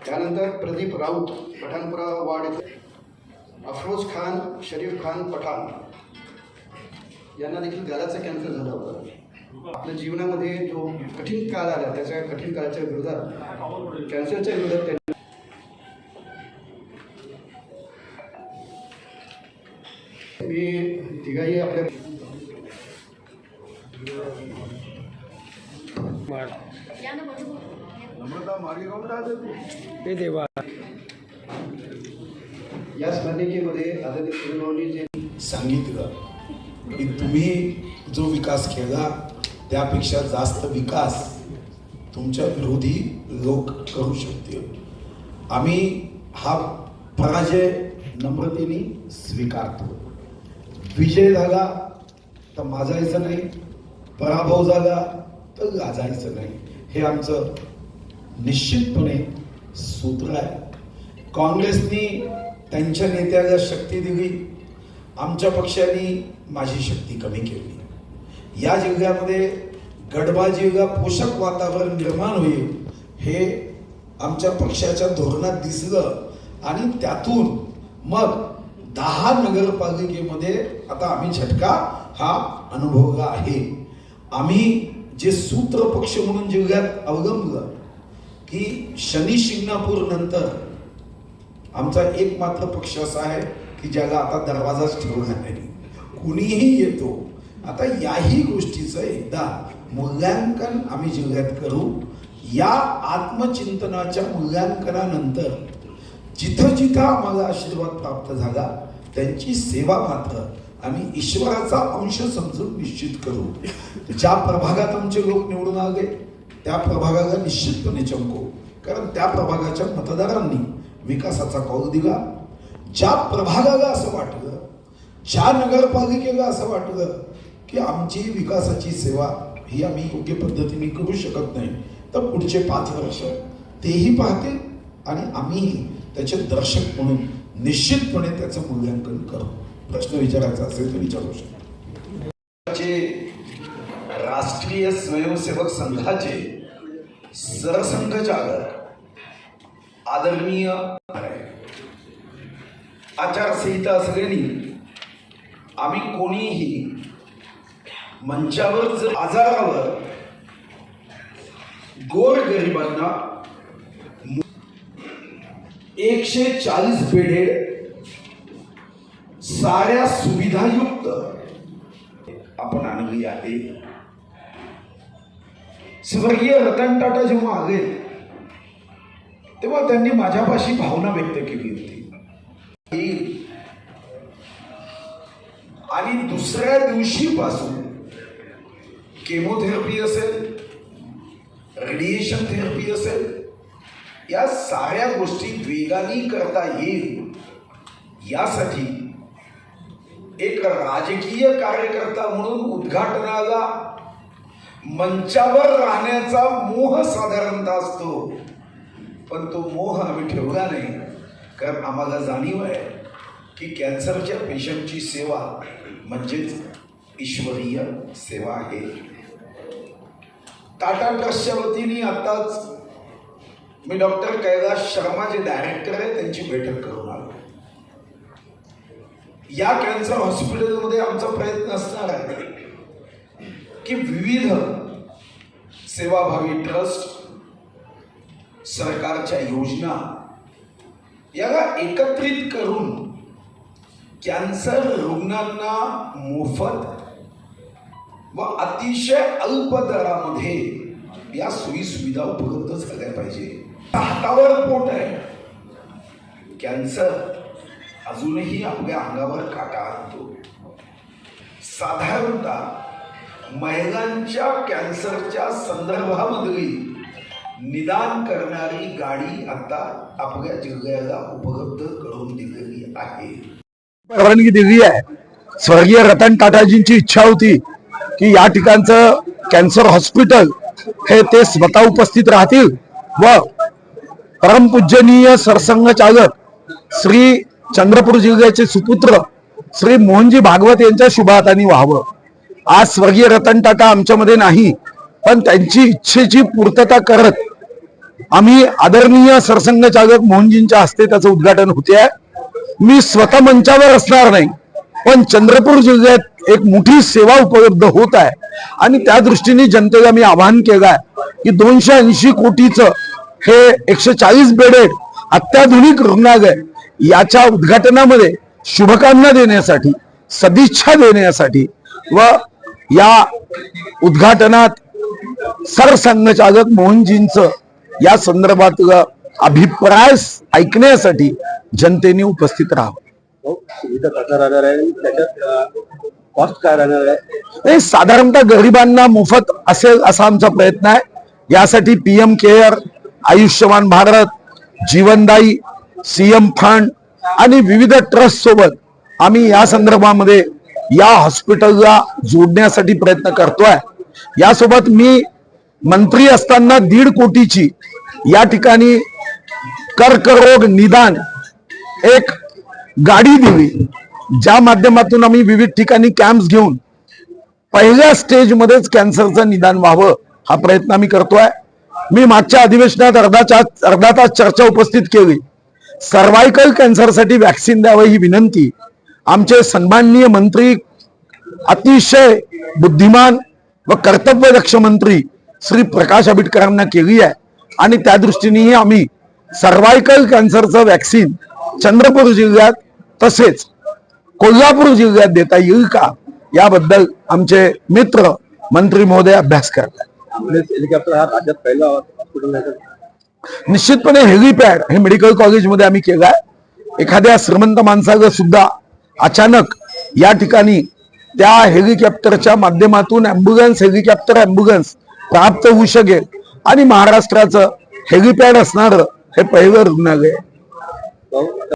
त्यानंतर प्रदीप राऊत पठाणपुरा वार्ड येथे, अफरोज खान शरीफ खान पठाण यांना देखील गळ्याचा कॅन्सर झाला होता। आपल्या जीवनामध्ये जो कठीण काळ आला त्याच्या कठीण काळाच्या विरोधात कॅन्सरच्या विरोधात त्यांनी मी तिघाही आपल्या या स्मरणिकेमध्ये आदरणीय सुरेंद्रभाऊंनी जे सांगितलं की तुम्ही जो विकास केला त्यापेक्षा जास्त विकास तुमच्या विरोधी लोक करू शकतील। आम्ही हा पराजय नम्रतेने स्वीकारतो। विजय झाला तर माजायचं नाही, पराभव झाला तर लाजायचं नाही, हे आमचं निश्चितपणे सूत्र आहे। काँग्रेसनी त्यांच्या नेत्याला शक्ती दिली, आमच्या पक्षाने माझी शक्ती कमी केली। या जिल्ह्यामध्ये गडबाजीला पोषक वातावरण निर्माण होईल हे आमच्या पक्षाच्या धोरणात दिसलं आणि त्यातून मग 10 नगरपालिकेमध्ये आता आम्ही झटका हा अनुभवला आहे। आम्ही जे सूत्र पक्ष म्हणून जिल्ह्यात अवलंबलं की शनी शिंगणापूर नंतर आमचा एकमात्र पक्ष असा आहे की ज्याला आता दरवाजाच ठेवला नाही, कुणीही येतो। आता याही गोष्टीचं एकदा मूल्यांकन आम्ही जिल्ह्यात करू। या आत्मचिंतनाच्या मूल्यांकनानंतर जिथं जिथं आम्हाला आशीर्वाद प्राप्त झाला त्यांची सेवा मात्र आम्ही ईश्वराचा अंश समजून निश्चित करू। ज्या प्रभागात आमचे लोक निवडून आले त्या प्रभागाला निश्चितपणे चमकू, कारण त्या प्रभागाच्या मतदारांनी विकासाचा कौल दिला। ज्या प्रभागाला असं वाटलं, ज्या नगरपालिकेला असं वाटलं की आमची विकासाची सेवा ही आम्ही योग्य पद्धतीने करू शकत नाही, तर पुढचे 5 वर्ष तेही पाहतील आणि आम्ही त्याचे दर्शक म्हणून निश्चितपणे त्याचं मूल्यांकन करू। प्रश्न विचारायचा असेल तर विचारू शकतो। राष्ट्रीय स्वयंसेवक संघाचे सरसंघचालक आदरणीय आचारसंहिता असल्याने आम्ही कोणीही मंचावर जर आजारावर गोरगरिबांना 140 बेडेड साऱ्या सुविधायुक्त आपण आणली आहे। स्वर्गीय रतन टाटा जेव्हा आले तेव्हा त्यांनी माझ्यापाशी भावना व्यक्त केली होती आणि दुसऱ्या दिवशीपासून केमोथेरपी असेल, रेडिएशन थेरपी असेल, या साऱ्या गोष्टी वेगाने करता येईल यासाठी एक राजकीय कार्यकर्ता म्हणून उद्घाटनाला मंचावर राहण्याचा मोह साधारणतः असतो, पण तो मोह आम्ही ठेवला नाही, कारण आम्हाला जाणीव आहे की कॅन्सरच्या पेशंटची सेवा म्हणजेच ईश्वरीय सेवा आहे। टाटा ट्रस्टच्या वतीने आताच मी डॉक्टर कैलाश शर्मा जे डायरेक्टर आहे त्यांची बैठक करून आलो। या कॅन्सर हॉस्पिटलमध्ये आमचा प्रयत्न असणार आहे की विविध सेवाभावी ट्रस्ट, सरकारच्या योजना याला एकत्रित करून कॅन्सर रुग्णांना मोफत व अतिशय अल्प दरामध्ये या सोयी सुविधा उपलब्ध झाल्या पाहिजे। हातावर पोट आहे, कॅन्सर अजूनही आपल्या अंगावर काटा आणतो। साधारणतः महिलांच्या कॅन्सरच्या संदर्भामधली निदान करणारी गाडी आता आपल्या जिल्ह्याला उपलब्ध करून दिलेली आहे। परवानगी दिली आहे। स्वर्गीय रतन टाटाजींची इच्छा होती की या ठिकाणचं कॅन्सर हॉस्पिटल हे ते स्वतः उपस्थित राहतील व परमपूजनीय सरसंघचालक श्री चंद्रपूर जिल्ह्याचे सुपुत्र श्री मोहनजी भागवत यांच्या शुभ हाताने व्हावं। आज स्वर्गीय रतन टाटा आमच्यामध्ये नाही, पण त्यांची इच्छेची पूर्तता करत आम्ही आदरणीय सरसंघचालक मोहनजींच्या हस्ते त्याचं उद्घाटन होते आहे. मी स्वतः मंचावर असणार नाही, पण चंद्रपूर जिल्ह्यात एक मोठी सेवा उपलब्ध होत आहे आणि त्या दृष्टीने जनतेला मी आवाहन केलं आहे की 280 कोटीचं हे 140 बेडेड अत्याधुनिक रुग्णालय याच्या उद्घाटनामध्ये शुभकामना देण्यासाठी, सदिच्छा देण्यासाठी व या उद्घाटनात सरसंघचालक मोहनजींचं या संदर्भातलं अभिप्राय ऐकण्यासाठी जनतेने उपस्थित राहावं. सुविधा कसा राहणार आहे, त्याच्यात कॉस्ट काय राहणार आहे? नाही, साधारणतः गरिबांना मोफत असेल असा आमचा प्रयत्न आहे. यासाठी पीएम केअर, आयुष्यमान भारत, जीवनदायी, सीएम फंड आणि विविध ट्रस्ट सोबत आम्ही या संदर्भामध्ये या हॉस्पिटलला जोडण्यासाठी प्रयत्न करतोय. यासोबत मी मंत्री असताना 1.5 कोटीची या ठिकाणी कर्करोग निदान एक गाडी दिली, ज्या माध्यमातून आम्ही विविध ठिकाणी कॅम्प्स घेऊन पहिल्या स्टेजमध्येच कॅन्सरचं निदान व्हावं हा प्रयत्न आम्ही करतोय. मी मागच्या अधिवेशनात अर्धा तास चर्चा उपस्थित केली. सर्वायकल कॅन्सरसाठी व्हॅक्सिन द्यावं ही विनंती आमचे सन्माननीय मंत्री, अतिशय बुद्धिमान व कर्तव्यदक्ष मंत्री श्री प्रकाश आंबेडकरांना केली आहे आणि त्या दृष्टीनेही आम्ही सर्वायकल कॅन्सरचं व्हॅक्सिन चंद्रपूर जिल्ह्यात तसेच कोल्हापूर जिल्ह्यात देता येईल का याबद्दल आमचे मित्र मंत्री महोदय अभ्यास करतात. हेलिकॉप्टर हा राज्यात पहिला हॉस्पिटल आहे. निश्चितपणे हेलिपॅड हे मेडिकल कॉलेजमध्ये आम्ही केलाय. एखाद्या श्रीमंत माणसाला सुद्धा अचानक या ठिकाणी त्या हेलिकॉप्टरच्या माध्यमातून हेलिकॉप्टर ॲम्ब्युलन्स प्राप्त होऊ शकेल आणि महाराष्ट्राचं हेलिपॅड असणारं हे पहिलं रुग्णालय आहे.